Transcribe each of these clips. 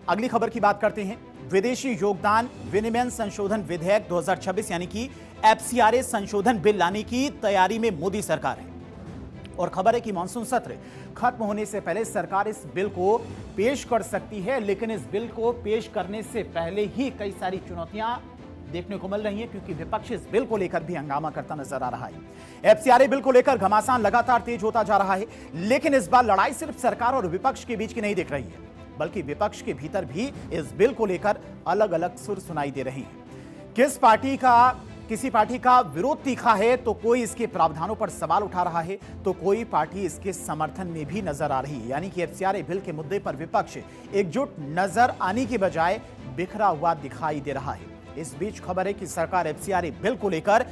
अगली खबर की बात करते हैं। विदेशी योगदान विनिमय संशोधन विधेयक 2026 यानी कि एफसीआरए संशोधन बिल लाने की तैयारी में मोदी सरकार है। और खबर है कि मानसून सत्र खत्म होने से पहले सरकार इस बिल को पेश कर सकती है, लेकिन इस बिल को पेश करने से पहले ही कई सारी चुनौतियां देखने को मिल रही हैं, क्योंकि विपक्ष इस बिल को लेकर भी हंगामा करता नजर आ रहा है। एफसीआरए बिल को लेकर घमासान लगातार तेज होता जा रहा है, लेकिन इस बार लड़ाई सिर्फ सरकार और विपक्ष के बीच की नहीं दिख रही है, बल्कि विपक्ष के भीतर भी इस बिल को लेकर अलग अलग सुर सुनाई दे रही हैं। किसी पार्टी का विरोध तीखा है तो कोई इसके प्रावधानों पर सवाल उठा रहा है, तो कोई पार्टी इसके समर्थन में भी नजर आ रही है। यानी कि एफसीआरए बिल के मुद्दे पर विपक्ष एकजुट नजर आने की बजाय बिखरा हुआ दिखाई दे रहा है। इस बीच खबर है कि सरकार एफसीआरए बिल को लेकर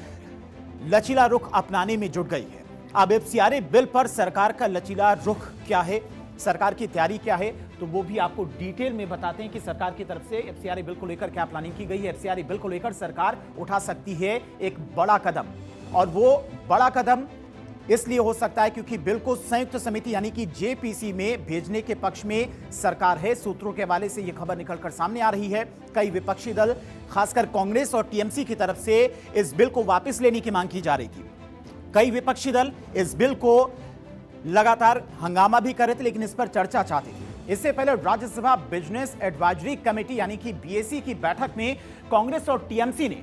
लचीला रुख अपनाने में जुट गई है। अब एफसीआरए बिल पर सरकार का लचीला रुख क्या है, सरकार की तैयारी क्या है, तो वो भी आपको डिटेल में बताते हैं कि सरकार की तरफ से एफसीआरए बिल को लेकर क्या प्लानिंग की गई है। एफसीआरए बिल को लेकर सरकार उठा सकती है एक बड़ा कदम, और वो बड़ा कदम इसलिए हो सकता है क्योंकि बिल को संयुक्त समिति यानी कि जेपीसी में भेजने के पक्ष में सरकार है। सूत्रों के हवाले से यह खबर निकलकर सामने आ रही है। कई विपक्षी दल, खासकर कांग्रेस और टीएमसी की तरफ से इस बिल को वापस लेने की मांग की जा रही थी। कई विपक्षी दल इस बिल को लगातार हंगामा भी कर रहे थे, लेकिन इस पर चर्चा चाहते थे। इससे पहले राज्यसभा बिजनेस एडवाइजरी कमेटी यानी कि बीएसी की बैठक में कांग्रेस और टीएमसी ने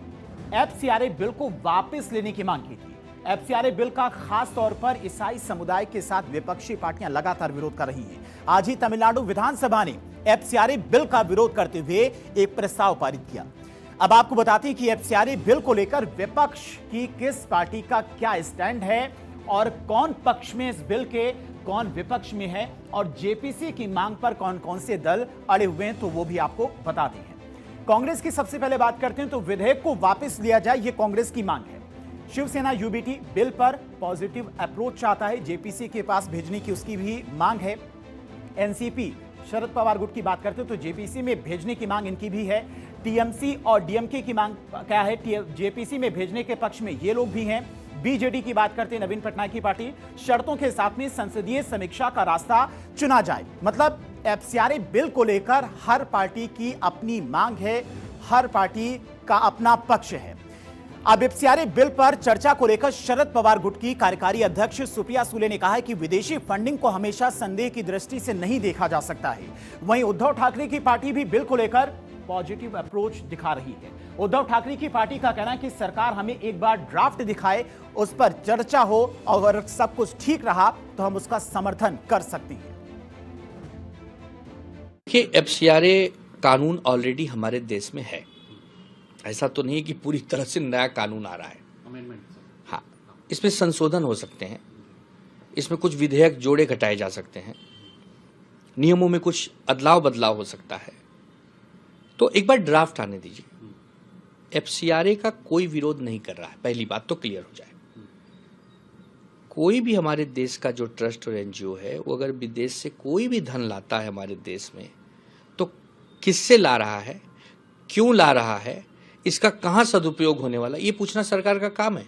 एफसीआरए बिल को वापस लेने की मांग की थी। एफसीआरए बिल का खास तौर पर ईसाई समुदाय के साथ विपक्षी पार्टियां लगातार विरोध कर रही हैं। आज ही तमिलनाडु विधानसभा ने एफसीआरए बिल का विरोध करते हुए एक प्रस्ताव पारित किया। अब आपको बताते हैं कि एफसीआरए बिल को लेकर विपक्ष की किस पार्टी का क्या स्टैंड है और कौन पक्ष में इस बिल के, कौन विपक्ष में है, और जेपीसी की मांग पर कौन कौन से दल अड़े हुए हैं, तो वो भी आपको बताते हैं। कांग्रेस की सबसे पहले बात करते हैं तो विधेयक को वापस लिया जाए, ये कांग्रेस की मांग है। शिवसेना यूबीटी बिल पर पॉजिटिव अप्रोच चाहता है, जेपीसी के पास भेजने की उसकी भी मांग है। एनसीपी शरद पवार गुट की बात करते हैं तो जेपीसी में भेजने की मांग इनकी भी है। टीएमसी और डीएमके की मांग क्या है, जेपीसी में भेजने के पक्ष में ये लोग भी हैं। बीजेडी की बात करते हैं नवीन पटनायक की पार्टी, शर्तों के साथ में संसदीय समीक्षा का रास्ता चुना जाए। मतलब एफसीआरए बिल को लेकर हर पार्टी की अपनी मांग है, हर पार्टी का अपना पक्ष है। अब एफसीआरए बिल पर चर्चा को लेकर शरद पवार गुट की कार्यकारी अध्यक्ष सुप्रिया सुले ने कहा है कि विदेशी फंडिंग को हमेशा संदेह की दृष्टि से नहीं देखा जा सकता है। वहीं उद्धव ठाकरे की पार्टी भी बिल को लेकर पॉजिटिव अप्रोच दिखा रही है। उद्धव ठाकरे की पार्टी का कहना है कि सरकार हमें एक बार ड्राफ्ट दिखाए, उस पर चर्चा हो, और अगर सब कुछ ठीक रहा तो हम उसका समर्थन कर सकते हैं। देखिए, एफसीआरए कानून ऑलरेडी हमारे देश में है, ऐसा तो नहीं कि पूरी तरह से नया कानून आ रहा है। हाँ, इसमें संशोधन हो सकते हैं, इसमें कुछ विधेयक जोड़े घटाए जा सकते हैं, नियमों में कुछ अदलाव बदलाव हो सकता है। तो एक बार ड्राफ्ट आने दीजिए। एफसीआरए का कोई विरोध नहीं कर रहा है, पहली बात तो क्लियर हो जाए। कोई भी हमारे देश का जो ट्रस्ट और एनजीओ है, वो अगर विदेश से कोई भी धन लाता है हमारे देश में, तो किससे ला रहा है, क्यों ला रहा है, इसका कहां सदुपयोग होने वाला, ये पूछना सरकार का काम है।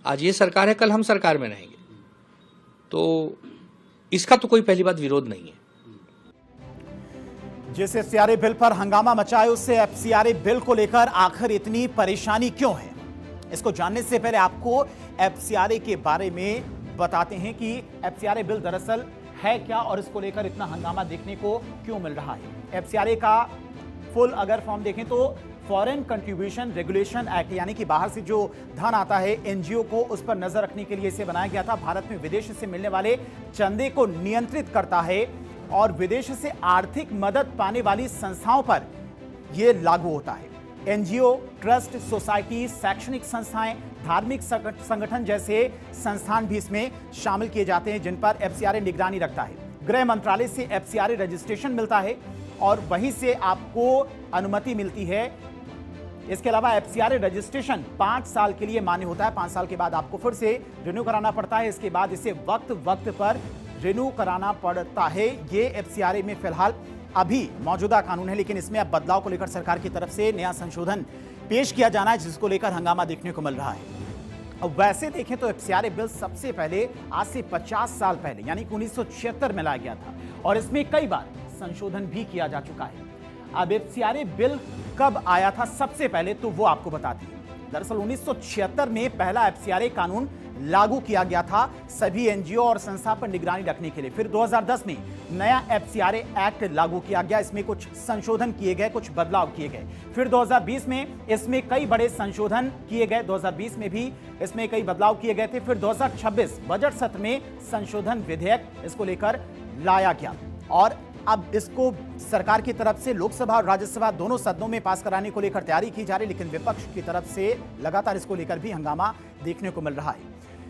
आज ये सरकार है, कल हम सरकार में रहेंगे, तो इसका तो कोई पहली बात विरोध नहीं है। जिस एफसीआरए बिल पर हंगामा मचाए, उससे एफसीआरए बिल को लेकर आखिर इतनी परेशानी क्यों है, इसको जानने से पहले आपको एफसीआरए के बारे में बताते हैं कि एफसीआरए बिल दरअसल है क्या और इसको लेकर इतना हंगामा देखने को क्यों मिल रहा है। एफसीआरए का फुल अगर फॉर्म देखें तो फॉरेन कंट्रीब्यूशन रेगुलेशन एक्ट, यानी कि बाहर से जो धन आता है एनजीओ को, उस पर नजर रखने के लिए इसे बनाया गया था। भारत में विदेश से मिलने वाले चंदे को नियंत्रित करता है और विदेश से आर्थिक मदद पाने वाली संस्थाओं पर यह लागू होता है। एनजीओ, ट्रस्ट, सोसाइटी, शैक्षणिक संस्थाएं, धार्मिक संगठन जैसे संस्थान भी इसमें शामिल किए जाते हैं, जिन पर एफसीआरए निगरानी रखता है। गृह मंत्रालय से एफसीआरए रजिस्ट्रेशन मिलता है और वहीं से आपको अनुमति मिलती है। इसके अलावा एफसीआरए रजिस्ट्रेशन 5 साल के लिए मान्य होता है। 5 साल के बाद आपको फिर से रिन्यू कराना पड़ता है। इसके बाद इसे वक्त पर रिन्यू कराना पड़ता है। ये एफसीआरए में फिलहाल अभी मौजूदा कानून है, लेकिन इसमें अब बदलाव को लेकर सरकार की तरफ से नया संशोधन पेश किया जाना है, जिसको लेकर हंगामा देखने को मिल रहा है। अब वैसे देखें तो एफसीआरए बिल सबसे पहले आज से 50 साल पहले यानी कि 1976 में लाया गया था और इसमें कई बार संशोधन भी किया जा चुका है। अब एफसीआरए बिल कब आया था सबसे पहले, तो वो आपको बताते हैं। दरअसल 1976 में पहला एफसीआरए कानून लागू किया गया था सभी एनजीओ और संस्था पर निगरानी रखने के लिए। फिर 2010 में नया एफसीआरए एक्ट लागू किया गया, इसमें कुछ संशोधन किए गए, कुछ बदलाव किए गए। फिर 2020 में इसमें कई बड़े संशोधन किए गए, 2020 में भी इसमें कई बदलाव किए गए थे। फिर 2026 बजट सत्र में संशोधन विधेयक इसको लेकर लाया गया और अब इसको सरकार की तरफ से लोकसभा और राज्यसभा दोनों सदनों में पास कराने को लेकर तैयारी की जा रही है, लेकिन विपक्ष की तरफ से लगातार इसको लेकर भी हंगामा देखने को मिल रहा है।